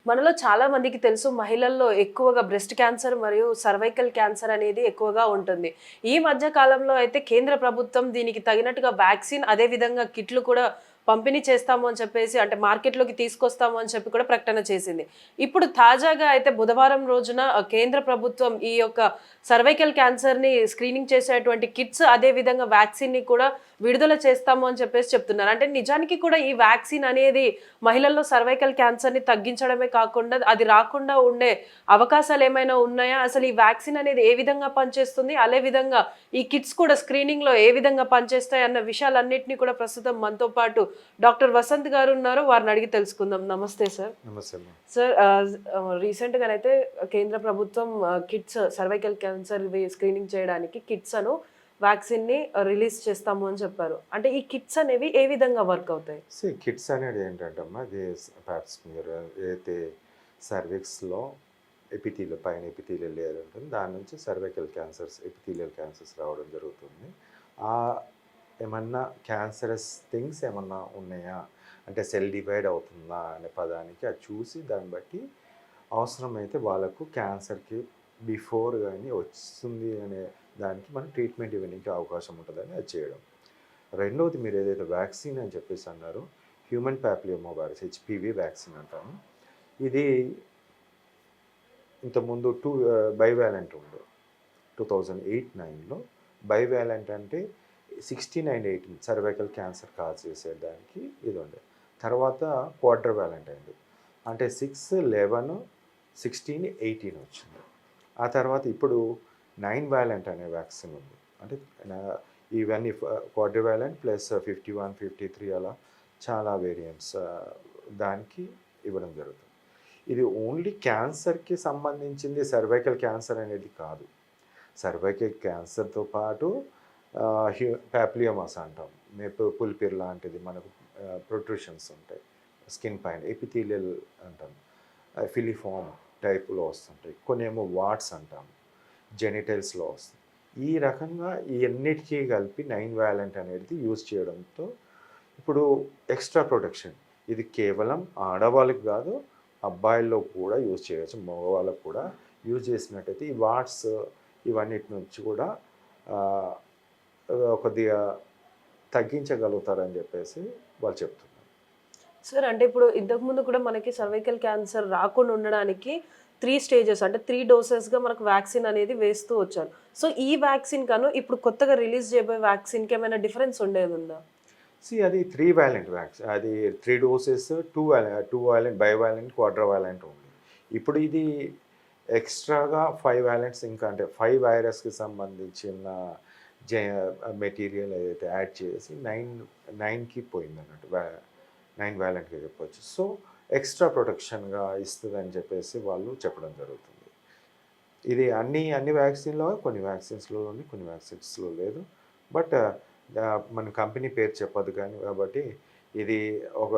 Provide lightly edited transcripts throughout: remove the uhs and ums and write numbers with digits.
మనలో చాలా మందికి తెలుసు మహిళల్లో ఎక్కువగా బ్రెస్ట్ క్యాన్సర్ మరియు సర్వైకల్ క్యాన్సర్ అనేది ఎక్కువగా ఉంటుంది. ఈ మధ్య కాలంలో అయితే కేంద్ర ప్రభుత్వం దీనికి తగినట్టుగా వ్యాక్సిన్ అదే విధంగా కిట్లు కూడా పంపిణీ చేస్తాము అని చెప్పేసి అంటే మార్కెట్‌లోకి తీసుకొస్తాము అని చెప్పి కూడా ప్రకటన చేసింది. ఇప్పుడు తాజాగా అయితే బుధవారం రోజున కేంద్ర ప్రభుత్వం ఈ యొక్క సర్వైకల్ క్యాన్సర్‌ని స్క్రీనింగ్ చేసేటువంటి కిట్స్ అదే విధంగా వ్యాక్సిన్‌ని కూడా విడుదల చేస్తాము అని చెప్పేసి చెప్తున్నారు. అంటే నిజానికి కూడా ఈ వ్యాక్సిన్ అనేది మహిళల్లో సర్వైకల్ క్యాన్సర్‌ని తగ్గించడమే కాకుండా అది రాకుండా ఉండే అవకాశాలేమైనా ఉన్నాయా? అసలు ఈ వ్యాక్సిన్ అనేది ఏ విధంగా పనిచేస్తుంది? అదే విధంగా ఈ కిట్స్ కూడా స్క్రీనింగ్‌లో ఏ విధంగా పనిచేస్తాయి అన్న విషయాలన్నిటిని కూడా ప్రస్తుతం మనతో పాటు డాక్టర్ వసంత్ గారు ఉన్నారు. వారిని అడిగి తెలుసుకుందాం. నమస్తే సార్. నమస్తే అమ్మా. సార్ రీసెంట్‌గానైతే కేంద్ర ప్రభుత్వం కిట్స్ సర్వైకల్ క్యాన్సర్‌వి స్క్రీనింగ్ చేయడానికి కిట్స్ వ్యాక్సిన్‌ని రిలీజ్ చేస్తాము అని చెప్పారు. అంటే ఈ కిట్స్ అనేవి ఏ విధంగా వర్క్ అవుతాయి? కిడ్స్ అనేది ఏంటంటే అమ్మా, ఇది ప్యాప్స్ మీరు ఏదైతే సర్విక్స్లో ఎపిథీలియల్ పైన ఎపిథీలియల్ లేయర్ ఉంటుంది, దాని నుంచి సర్వైకల్ క్యాన్సర్స్ ఎపిథీలియల్ క్యాన్సర్స్ రావడం జరుగుతుంది. ఆ ఏమన్నా క్యాన్సరస్ థింగ్స్ ఏమన్నా ఉన్నాయా, అంటే సెల్ డివైడ్ అవుతుందా అనే పదానికి అది చూసి దాన్ని బట్టి అవసరమైతే వాళ్ళకు క్యాన్సర్కి బిఫోర్ కానీ వస్తుంది అనే దానికి మనం ట్రీట్మెంట్ ఇవ్వడానికి అవకాశం ఉంటుందని అది చేయడం. రెండవది, మీరు ఏదైతే వ్యాక్సిన్ అని చెప్పేసి అన్నారు, human papilloma virus HPV vaccine అంటాము. ఇది ఇంతకుముందు బైవాలెంట్ ఉండే 2008-9లో. బైవాలెంట్ అంటే 16 and 18 సర్వైకల్ క్యాన్సర్ కాజ్ చేసేదానికి ఇది ఉండే. తర్వాత క్వాడ్రివాలెంట్ అయింది, అంటే 6, 11, 16, 18 వచ్చింది. ఆ తర్వాత ఇప్పుడు 9 వ్యాలెంట్ అనే వ్యాక్సిన్ ఉంది. అంటే ఇవన్నీ క్వాడ్రివాలెంట్ ప్లస్ 51, 53 అలా చాలా వేరియంట్స్ దానికి ఇవ్వడం జరుగుతుంది. ఇది ఓన్లీ క్యాన్సర్కి సంబంధించింది, సర్వైకల్ క్యాన్సర్ అనేది కాదు. సర్వైకల్ క్యాన్సర్తో పాటు ప్యాపిలియోమాస్ అంటాం, పుల్పిర్ లాంటిది మనకు ప్రొట్రూషన్స్ ఉంటాయి స్కిన్ పైన, ఎపిథీలియల్ అంటాం, ఫిలిఫామ్ టైపులో వస్తుంటాయి. కొన్ని ఏమో వాట్స్ అంటాం, జెనిటల్స్లో వస్తుంది. ఈ రకంగా ఈ అన్నిటికీ కలిపి 9 వ్యాలెంట్ అనేది యూజ్ చేయడంతో ఇప్పుడు ఎక్స్ట్రా ప్రొటెక్షన్. ఇది కేవలం ఆడవాళ్ళకి కాదు, అబ్బాయిల్లో కూడా యూజ్ చేయవచ్చు, మగవాళ్ళకు కూడా యూజ్ చేసినట్టయితే ఈ వాట్స్ ఇవన్నిటి నుంచి కూడా కొద్దిగా తగ్గించగలుగుతారని చెప్పేసి వాళ్ళు చెప్తున్నారు. సార్ అంటే ఇప్పుడు ఇంతకుముందు కూడా మనకి సర్వైకల్ క్యాన్సర్ రాకుండా ఉండడానికి 3 స్టేజెస్ అంటే 3 డోసెస్‌గా మనకు వ్యాక్సిన్ అనేది వేస్తూ వచ్చారు. సో ఈ వ్యాక్సిన్ ఇప్పుడు కొత్తగా రిలీజ్ చేయబోయే వ్యాక్సిన్‌కి ఏమైనా డిఫరెన్స్ ఉండేదుందా? అది 3 వ్యాలెంట్ వ్యాక్సిన్. అది 3 డోసెస్, 2 వ్యాలెంట్, బైవాలెంట్, క్వాడ్రివాలెంట్ ఉంది. ఇప్పుడు ఇది ఎక్స్ట్రాగా 5 వ్యాలెంట్స్, ఇంకా అంటే 5 వైరస్కి సంబంధించిన మెటీరియల్ ఏదైతే యాడ్ చేసి 9కి పోయిందన్నట్టు, 9 వ్యాలెంట్గా చెప్పవచ్చు. సో ఎక్స్ట్రా ప్రొటెక్షన్గా ఇస్తుందని చెప్పేసి వాళ్ళు చెప్పడం జరుగుతుంది. ఇది అన్ని వ్యాక్సిన్లో, కొన్ని వ్యాక్సిన్స్లో ఉంది, కొన్ని వ్యాక్సిన్స్లో లేదు. బట్ మన కంపెనీ పేరు చెప్పదు కానీ కాబట్టి ఇది ఒక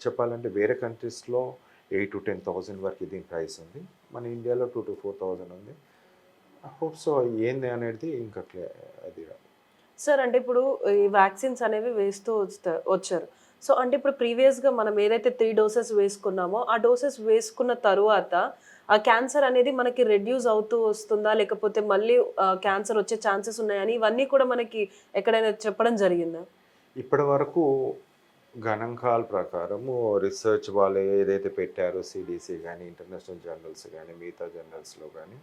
చెప్పాలంటే వేరే కంట్రీస్లో 8,000 to 10,000 వరకు దీని ప్రైస్ ఉంది. మన ఇండియాలో 2,000 to 4,000 ఉంది. I hope so. ఏంది అనేది ఇంకా అది. సార్ అంటే ఇప్పుడు ఈ వ్యాక్సిన్స్ అనేవి వేస్తూ వచ్చారు. సో అంటే ఇప్పుడు ప్రీవియస్‌గా మనం ఏదైతే 3 డోసెస్ వేసుకున్నామో, ఆ డోసెస్ వేసుకున్న తరువాత ఆ క్యాన్సర్ అనేది మనకి రెడ్యూస్ అవుతూ వస్తుందా? లేకపోతే మళ్ళీ క్యాన్సర్ వచ్చే ఛాన్సెస్ ఉన్నాయని ఇవన్నీ కూడా మనకి ఎక్కడైనా చెప్పడం జరిగిందా? ఇప్పటి వరకు గణాంకాల ప్రకారము రిసర్చ్ వాళ్ళు ఏదైతే పెట్టారో, సిడిసి కానీ, ఇంటర్నేషనల్ జర్నల్స్ కానీ, మిగతా జర్నల్స్లో కానీ,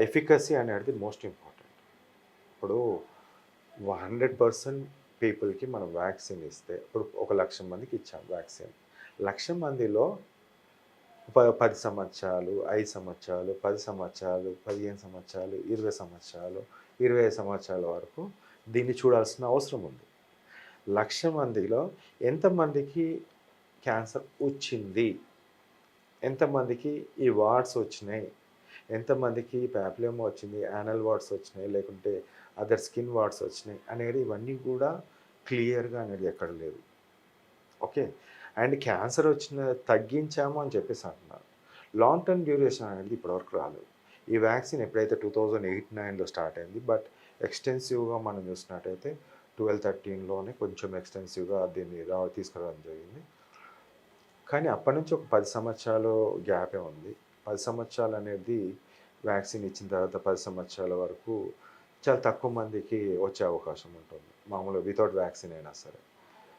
ఎఫికసీ అనేది మోస్ట్ ఇంపార్టెంట్. ఇప్పుడు 100% పీపుల్కి మనం వ్యాక్సిన్ ఇస్తే, ఇప్పుడు 1,00,000 మందికి ఇచ్చాం వ్యాక్సిన్. 1,00,000 మందిలో 10 సంవత్సరాలు, 5 సంవత్సరాలు, 10 సంవత్సరాలు, 15 సంవత్సరాలు, 20 సంవత్సరాలు, 25 సంవత్సరాల వరకు దీన్ని చూడాల్సిన అవసరం ఉంది. 1,00,000 మందిలో ఎంతమందికి క్యాన్సర్ వచ్చింది, ఎంతమందికి ఈ వార్డ్స్ వచ్చినాయి, ఎంతమందికి ప్యాపిలోమా వచ్చింది, యానల్ వార్డ్స్ వచ్చినాయి, లేకుంటే అదర్ స్కిన్ వార్డ్స్ వచ్చినాయి అనేది ఇవన్నీ కూడా క్లియర్గా అనేది ఎక్కడ లేదు. ఓకే. అండ్ క్యాన్సర్ తగ్గించాము అని చెప్పేసి అంటున్నారు. లాంగ్ టర్మ్ డ్యూరేషన్ అనేది ఇప్పటివరకు రాలేదు. ఈ వ్యాక్సిన్ ఎప్పుడైతే 2008-9లో స్టార్ట్ అయింది, బట్ ఎక్స్టెన్సివ్గా మనం చూసినట్టయితే 12-13లోనే కొంచెం ఎక్స్టెన్సివ్గా దీన్ని తీసుకురావడం జరిగింది. కానీ అప్పటి నుంచి ఒక 10 సంవత్సరాలు గ్యాపే ఉంది. 10 సంవత్సరాలు అనేది వ్యాక్సిన్ ఇచ్చిన తర్వాత 10 సంవత్సరాల వరకు చాలా తక్కువ మందికి వచ్చే అవకాశం ఉంటుంది. మామూలుగా వితౌట్ వ్యాక్సిన్ అయినా సరే.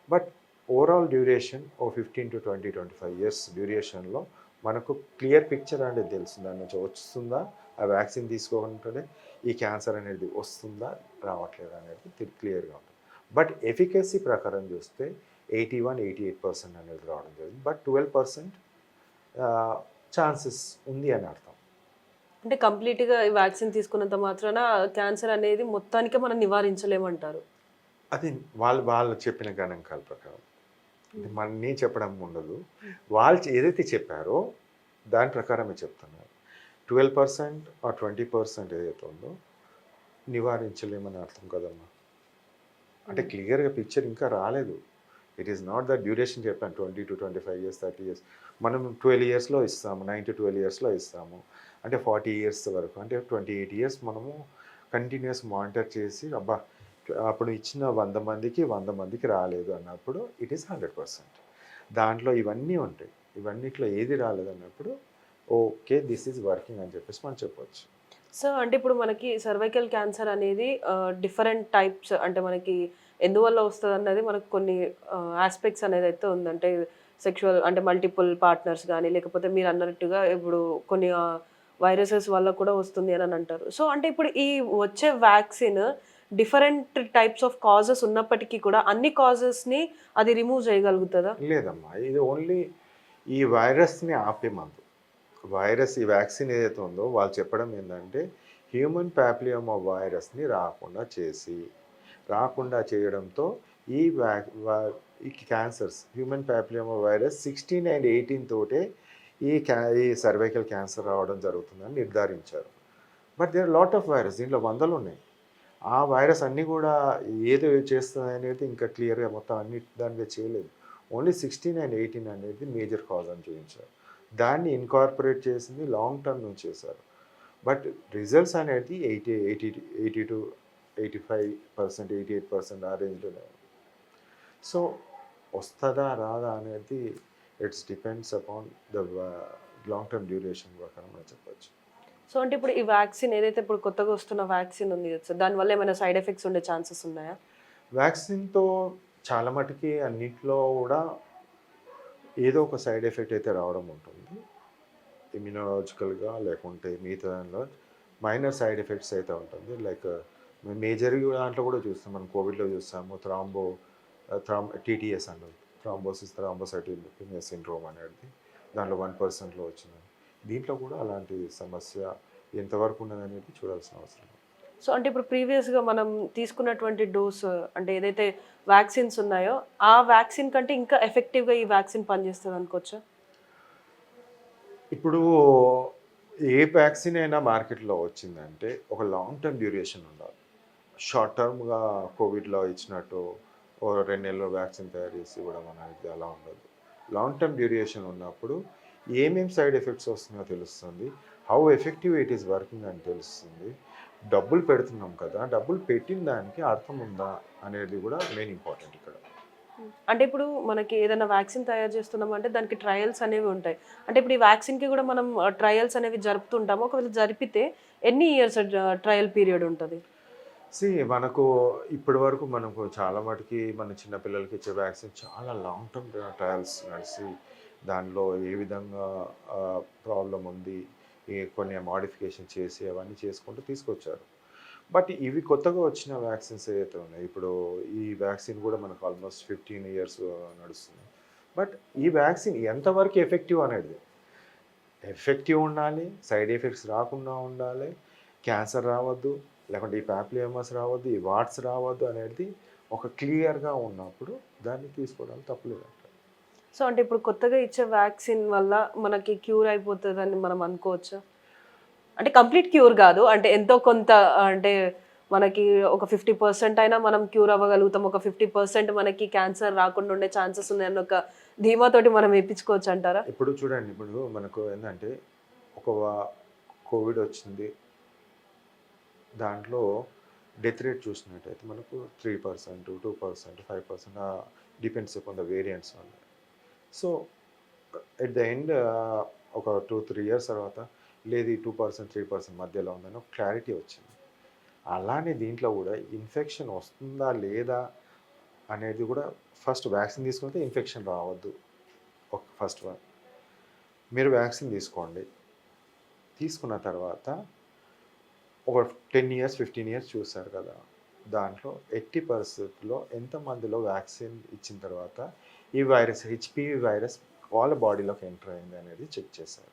బట్ ఓవరాల్ డ్యూరేషన్ ఓ 15 to 25 ఇయర్స్ డ్యూరేషన్‌లో మనకు క్లియర్ పిక్చర్ అనేది తెలుస్తుంది. దాని నుంచి వస్తుందా? ఆ వ్యాక్సిన్ తీసుకోకుండానే ఈ క్యాన్సర్ అనేది వస్తుందా? రావట్లేదా? అనేది క్లియర్‌గా ఉంటుంది. బట్ ఎఫికసీ ప్రకారం చూస్తే 81, 88% అనేది రావడం జరిగింది. బట్ 12% ఛాన్సెస్ ఉంది అని అర్థం. అంటే కంప్లీట్‌గా ఈ వ్యాక్సిన్ తీసుకున్నంత మాత్రాన క్యాన్సర్ అనేది మొత్తానికే మనం నివారించలేమంటారు. అది వాళ్ళు చెప్పిన గణాంకాల ప్రకారం. అంటే నేను చెప్పడం ఉండదు. వాళ్ళు ఏదైతే చెప్పారో దాని ప్రకారమే చెప్తున్నారు. 12% ఆర్ 20% ఏదైతే ఉందో నివారించలేమని అర్థం కదమ్మా. అంటే క్లియర్‌గా పిక్చర్ ఇంకా రాలేదు. It is not the duration చెప్పాను 20 to 25 ఇయర్స్, 30 ఇయర్స్. మనం 12 ఇయర్స్‌లో ఇస్తాము. 9 to 12 ఇయర్స్‌లో ఇస్తాము. అంటే 40 ఇయర్స్ వరకు అంటే 28 ఇయర్స్ మనము కంటిన్యూస్ మానిటర్ చేసి అబ్బా! అప్పుడు ఇచ్చిన 100 మందికి 100 మందికి రాలేదు అన్నప్పుడు ఇట్ ఈస్ 100%. దాంట్లో ఇవన్నీ ఉంటాయి. ఇవన్నిట్లో ఏది రాలేదన్నప్పుడు ఓకే. దిస్ ఈజ్ వర్కింగ్ అని చెప్పేసి మనం చెప్పొచ్చు. సో, అంటే ఇప్పుడు మనకి సర్వైకల్ క్యాన్సర్ అనేది డిఫరెంట్ టైప్స్ అంటే మనకి ఎందువల్ల వస్తదన్నది మనకు కొన్ని యాస్పెక్ట్స్ అనేదైతే ఉంది. అంటే సెక్షువల్ అంటే మల్టిపుల్ పార్ట్నర్స్ గానీ, లేకపోతే మీరన్నట్టుగా ఇప్పుడు కొన్ని వైరసెస్ వల్ల కూడా వస్తుంది అని అంటారు. సో, అంటే ఇప్పుడు ఈ వచ్చే vaccine different types of causes ఉన్నప్పటికీ కూడా అన్ని కాజెస్‌ని అది రిమూవ్ చేయగలుగుతదా? లేదమ్మా. ఇది ఓన్లీ ఈ వైరస్‌ని ఆపే మందు. వైరస్ ఈ వ్యాక్సిన్ ఏదైతే ఉందో వాళ్ళు చెప్పడం ఏందంటే హ్యూమన్ ప్యాపిలియోమా వైరస్‌ని రాకుండా చేయడంతో ఈ ఈ క్యాన్సర్స్ హ్యూమన్ ప్యాపిలియోమా వైరస్ 16 and 18 తోటే ఈ సర్వైకల్ క్యాన్సర్ రావడం జరుగుతుందని నిర్ధారించారు. But there are lot of virus దీంట్లో వందలు ఉన్నాయి. ఆ వైరస్ అన్నీ కూడా ఏది చేస్తుంది అనేది ఇంకా క్లియర్‌గా మొత్తం అన్ని దాని మీద చేయలేదు. ఓన్లీ 16 and 18 అనేది మేజర్ కాజ్ అని చూపించారు. దాన్ని ఇన్కార్పొరేట్ చేసింది లాంగ్ టర్మ్ నుంచి చేశారు. బట్ రిజల్ట్స్ అనేది 80 to 85%, 88% ఆ రేంజ్‌లోనే ఉంది. సో వస్తదా రాదా అనేది it's depends upon the long term duration ప్రకారం అని చెప్పొచ్చు. సో, అంటే ఇప్పుడు ఈ వ్యాక్సిన్ ఏదైతే ఇప్పుడు కొత్తగా వస్తున్న వ్యాక్సిన్ ఉంది కదా సార్, దానివల్ల ఏమైనా సైడ్ ఎఫెక్ట్స్ ఉండే ఛాన్సెస్ ఉన్నాయా? వ్యాక్సిన్‌తో చాలా మటుకి అన్నిట్లో కూడా ఏదో ఒక సైడ్ ఎఫెక్ట్ అయితే రావడం ఉంటుంది. ఇమ్యునాలజికల్‌గా లేకుంటే మిగతా దానిలో మైనర్ సైడ్ ఎఫెక్ట్స్ అయితే ఉంటుంది. లైక్ మేజర్ దాంట్లో కూడా చూస్తాం. మనం కోవిడ్‌లో చూసాము. టీటీఎస్ అంటారు. థ్రాంబోసిటోపేనియా సిండ్రోమ్ అనేది దాంట్లో 1%లో వచ్చింది. దీంట్లో కూడా అలాంటి సమస్య ఎంతవరకు ఉన్నదనేది చూడాల్సిన అవసరం ఉంది. సో, అంటే ఇప్పుడు ప్రీవియస్‌గా మనం తీసుకున్నటువంటి డోస్ అంటే ఏదైతే వ్యాక్సిన్స్ ఉన్నాయో, ఆ వ్యాక్సిన్ కంటే ఇంకా ఎఫెక్టివ్‌గా ఈ వ్యాక్సిన్ పనిచేస్తది అనుకోవచ్చా? ఇప్పుడు ఏ వ్యాక్సిన్ అయినా మార్కెట్‌లో వచ్చిందంటే ఒక లాంగ్ టర్మ్ డ్యూరేషన్ ఉండాలి. షార్ట్ టర్మ్‌గా కోవిడ్‌లో ఇచ్చినట్టు ఓ 2 నెలల్లో వ్యాక్సిన్ తయారు చేసి ఇవ్వడం అనేది అలా ఉండదు. లాంగ్ టర్మ్ డ్యూరేషన్ ఉన్నప్పుడు ఏమేమి సైడ్ ఎఫెక్ట్స్ వస్తున్నాయో తెలుస్తుంది. How effective it is working అని తెలుస్తుంది. డబ్బులు పెడుతున్నాం కదా! డబ్బులు పెట్టిన దానికి అర్థం ఉందా అనేది కూడా మెయిన్ ఇంపార్టెంట్ ఇక్కడ. అంటే ఇప్పుడు మనకి ఏదైనా వ్యాక్సిన్ తయారు చేస్తున్నామంటే దానికి ట్రయల్స్ అనేవి ఉంటాయి. అంటే ఇప్పుడు ఈ వ్యాక్సిన్‌కి కూడా మనం ట్రయల్స్ అనేవి జరుపుతుంటాము. ఒకవేళ జరిపితే ఎన్ని ఇయర్స్ ట్రయల్ పీరియడ్ ఉంటది? మనకు ఇప్పటివరకు మనకు చాలా మటుకి మన చిన్న పిల్లలకి ఇచ్చే వ్యాక్సిన్ చాలా లాంగ్ టర్మ్ ట్రయల్స్ నడిచి దానిలో ఏ విధంగా ప్రాబ్లం ఉంది, కొన్ని మోడిఫికేషన్ చేసి అవన్నీ చేసుకుంటూ తీసుకొచ్చారు. బట్ ఇవి కొత్తగా వచ్చిన వ్యాక్సిన్స్ ఏవైతే ఉన్నాయో ఇప్పుడు ఈ వ్యాక్సిన్ కూడా మనకు ఆల్మోస్ట్ 15 ఇయర్స్ నడుస్తుంది. బట్ ఈ వ్యాక్సిన్ ఎంతవరకు ఎఫెక్టివ్ అనేది ఎఫెక్టివ్ ఉండాలి, సైడ్ ఎఫెక్ట్స్ రాకుండా ఉండాలి, క్యాన్సర్ రావద్దు, లేకుంటే ఈ ప్యాపిలియోమాస్ రావద్దు, ఈ వాట్స్ రావద్దు అనేది ఒక క్లియర్గా ఉన్నప్పుడు దాన్ని తీసుకోవడానికి తప్పులేదంట. సో, అంటే ఇప్పుడు కొత్తగా ఇచ్చే వ్యాక్సిన్ వల్ల మనకి క్యూర్ అయిపోతదని మనం అనుకోవచ్చా? అంటే కంప్లీట్ క్యూర్ గాదు. అంటే ఎంతో కొంత అంటే మనకి ఒక 50% అయినా మనం క్యూర్ అవ్వగలుగుతాం. ఒక 50% మనకి క్యాన్సర్ రాకుండా ఉండే ఛాన్సెస్ ఉన్నాయన్న ఒక ధీమాతోటి మనం ఏపించుకోవచ్చంటారా? ఇప్పుడు చూడండి, ఇప్పుడు మనకు ఏంటంటే ఒక కోవిడ్ వచ్చింది, దాంట్లో డెత్ రేట్ చూసినట్టయితే మనకు 3%, 2%, 5% డిపెండ్స్ అపాన్ ద వేరియంట్స్ వల్ల. సో ఎట్ ద ఎండ్ ఒక 2-3 ఇయర్స్ తర్వాత లేదు ఈ 2% 3% మధ్యలో ఉందని ఒక క్లారిటీ వచ్చింది. అలానే దీంట్లో కూడా ఇన్ఫెక్షన్ వస్తుందా లేదా అనేది కూడా ఫస్ట్ వ్యాక్సిన్ తీసుకుంటే ఇన్ఫెక్షన్ రావద్దు. ఒక ఫస్ట్ వన్ మీరు వ్యాక్సిన్ తీసుకోండి. తీసుకున్న తర్వాత ఒక 10 ఇయర్స్ 15 ఇయర్స్ చూస్తారు కదా, దాంట్లో 80%లో ఎంతమందిలో వ్యాక్సిన్ ఇచ్చిన తర్వాత ఈ వైరస్ హెచ్పివి వైరస్ వాళ్ళ బాడీలోకి ఎంటర్ అయింది అనేది చెక్ చేశారు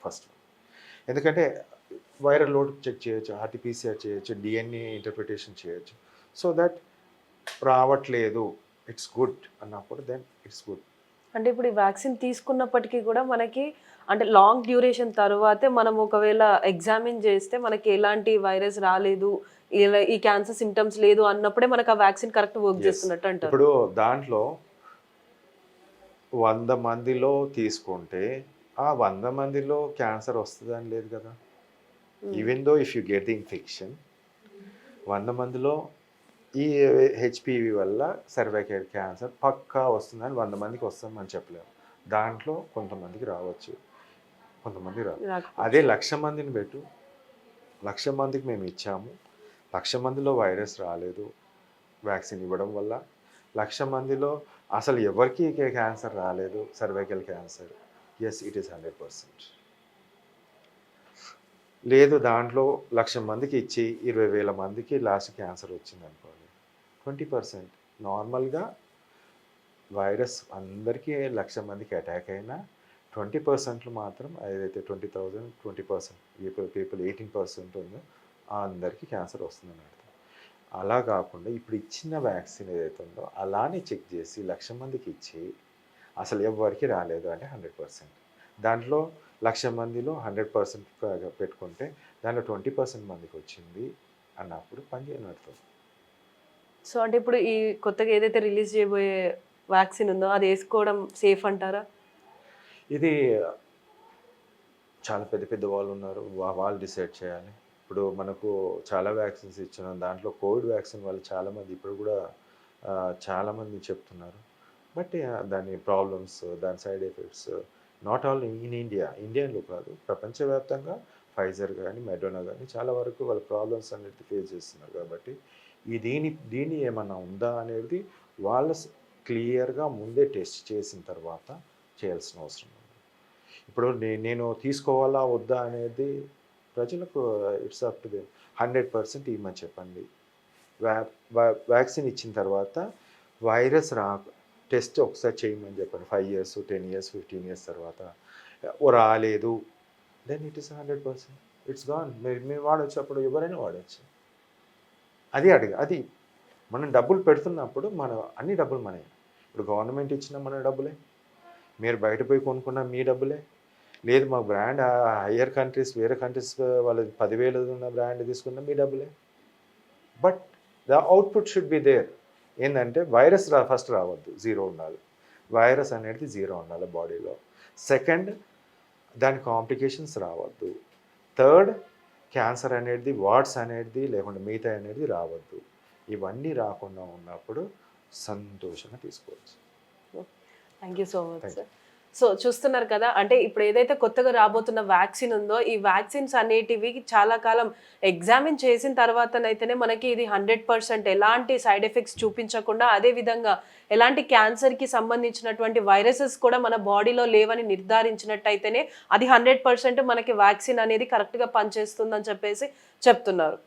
ఫస్ట్. ఎందుకంటే వైరల్ లోడ్ చెక్ చేయొచ్చు, ఆర్టీపీసీఆర్ చేయొచ్చు, డిఎన్ఏ ఇంటర్ప్రిటేషన్ చేయొచ్చు. సో దట్ రావట్లేదు ఇట్స్ గుడ్ అన్నప్పుడు దెన్ ఇట్స్ గుడ్. అంటే ఇప్పుడు ఈ వ్యాక్సిన్ తీసుకున్నప్పటికీ కూడా మనకి అంటే లాంగ్ డ్యూరేషన్ తర్వాతే మనం ఒకవేళ ఎగ్జామిన్ చేస్తే మనకి ఎలాంటి వైరస్ రాలేదు, ఈ క్యాన్సర్ సిమ్టమ్స్ లేదు అన్నప్పుడే మనకు ఆ వ్యాక్సిన్ కరెక్ట్ వర్క్ చేస్తున్నట్టు అంటారు. ఇప్పుడు దాంట్లో 100 మందిలో తీసుకుంటే ఆ 100 మందిలో క్యాన్సర్ వస్తుందని లేదు కదా. Even though if you get the infection 100 మందిలో ఈ హెచ్పివి వల్ల సర్వైకల్ క్యాన్సర్ పక్కా వస్తుందని 100 మందికి వస్తుందని చెప్పలేము. దాంట్లో కొంతమందికి రావచ్చు, కొంతమంది రాదు. అదే 1,00,000 మందిని పెట్టు, 1,00,000 మందికి మేము ఇచ్చాము, 1,00,000 మందిలో వైరస్ రాలేదు వ్యాక్సిన్ ఇవ్వడం వల్ల, 1,00,000 మందిలో అసలు ఎవరికి క్యాన్సర్ రాలేదు cervical cancer, yes it is 100%. లేదు దాంట్లో 1,00,000 మందికి ఇచ్చి 20,000 మందికి లాస్ట్ క్యాన్సర్ వచ్చింది అనుకోండి, 20%. నార్మల్గా వైరస్ అందరికీ 1,00,000 మందికి అటాక్ అయినా 20% మాత్రం ఏదైతే 20,000 20% పీపుల్ 18% ఉందో అందరికీ క్యాన్సర్ వస్తుందని అర్థం. అలా కాకుండా ఇప్పుడు ఇచ్చిన వ్యాక్సిన్ ఏదైతే ఉందో అలానే చెక్ చేసి 1,00,000 మందికి ఇచ్చి అసలు ఎవరికి రాలేదు అంటే 100%. దాంట్లో 1,00,000 మందిలో 100% పెట్టుకుంటే దాంట్లో 20% మందికి వచ్చింది అన్నప్పుడు పని చేయనడుతుంది. సో అంటే ఇప్పుడు ఈ కొత్తగా ఏదైతే రిలీజ్ చేయబోయే వ్యాక్సిన్ ఉందో అది వేసుకోవడం సేఫ్ అంటారా? ఇది చాలా పెద్ద పెద్ద వాళ్ళు ఉన్నారు, వాళ్ళు డిసైడ్ చేయాలి. ఇప్పుడు మనకు చాలా వ్యాక్సిన్స్ ఇచ్చినాం, దాంట్లో కోవిడ్ వ్యాక్సిన్ వాళ్ళు చాలామంది ఇప్పుడు కూడా చాలామంది చెప్తున్నారు. బట్ దాని ప్రాబ్లమ్స్, దాని side effects not all in ఇండియాలో కాదు ప్రపంచవ్యాప్తంగా ఫైజర్ కానీ మెడోనా కానీ చాలా వరకు వాళ్ళ ప్రాబ్లమ్స్ అనేది ఫేస్ చేస్తున్నారు. కాబట్టి దీని ఏమన్నా ఉందా అనేది వాళ్ళ క్లియర్గా ముందే టెస్ట్ చేసిన తర్వాత చేయాల్సిన అవసరం ఉంది. ఇప్పుడు నేను తీసుకోవాలా వద్దా అనేది ప్రజలకు ఇట్స్ అప్ టు దెమ్. 100% ఇవ్వమని చెప్పండి. వ్యాక్సిన్ ఇచ్చిన తర్వాత వైరస్ టెస్ట్ ఒకసారి చేయమని చెప్పండి. 5 ఇయర్స్ 10 ఇయర్స్ 15 ఇయర్స్ తర్వాత రాలేదు then it is 100%. It's gone. మీరు వాడచ్చు, అప్పుడు ఎవరైనా వాడచ్చు. అది మనం డబ్బులు పెడుతున్నప్పుడు అన్ని డబ్బులు మనమే. ఇప్పుడు గవర్నమెంట్ ఇచ్చిన మన డబ్బులే, మీరు బయట పోయి కొనుక్కున్న మీ డబ్బులే, లేదు మా బ్రాండ్ హయ్యర్ కంట్రీస్ వేరే కంట్రీస్ వాళ్ళు 10,000 ఉన్న బ్రాండ్ తీసుకున్న మీ డబ్బులే. But the output should be there. ఏంటంటే వైరస్ ఫస్ట్ రావద్దు, 0 ఉండాలి. వైరస్ అనేది 0 ఉండాలి బాడీలో. సెకండ్, దాని కాంప్లికేషన్స్ రావద్దు. థర్డ్, క్యాన్సర్ అనేది వార్డ్స్ అనేది లేకుండా మిగతా అనేది రావద్దు. ఇవన్నీ రాకుండా ఉన్నప్పుడు సంతోషంగా తీసుకోవచ్చు. Thank you so much sir. So చూస్తున్నారు కదా, అంటే ఇప్పుడు ఏదైతే కొత్తగా రాబోతున్న వ్యాక్సిన్ ఉందో ఈ వ్యాక్సిన్స్ అనేటివి చాలా కాలం ఎగ్జామిన్ చేసిన తర్వాతనైతేనే మనకి ఇది 100% ఎలాంటి సైడ్ ఎఫెక్ట్స్ చూపించకుండా, అదేవిధంగా ఎలాంటి క్యాన్సర్కి సంబంధించినటువంటి వైరసెస్ కూడా మన బాడీలో లేవని నిర్ధారించినట్టయితేనే అది 100% మనకి వ్యాక్సిన్ అనేది కరెక్ట్గా పనిచేస్తుందని చెప్పేసి చెప్తున్నారు.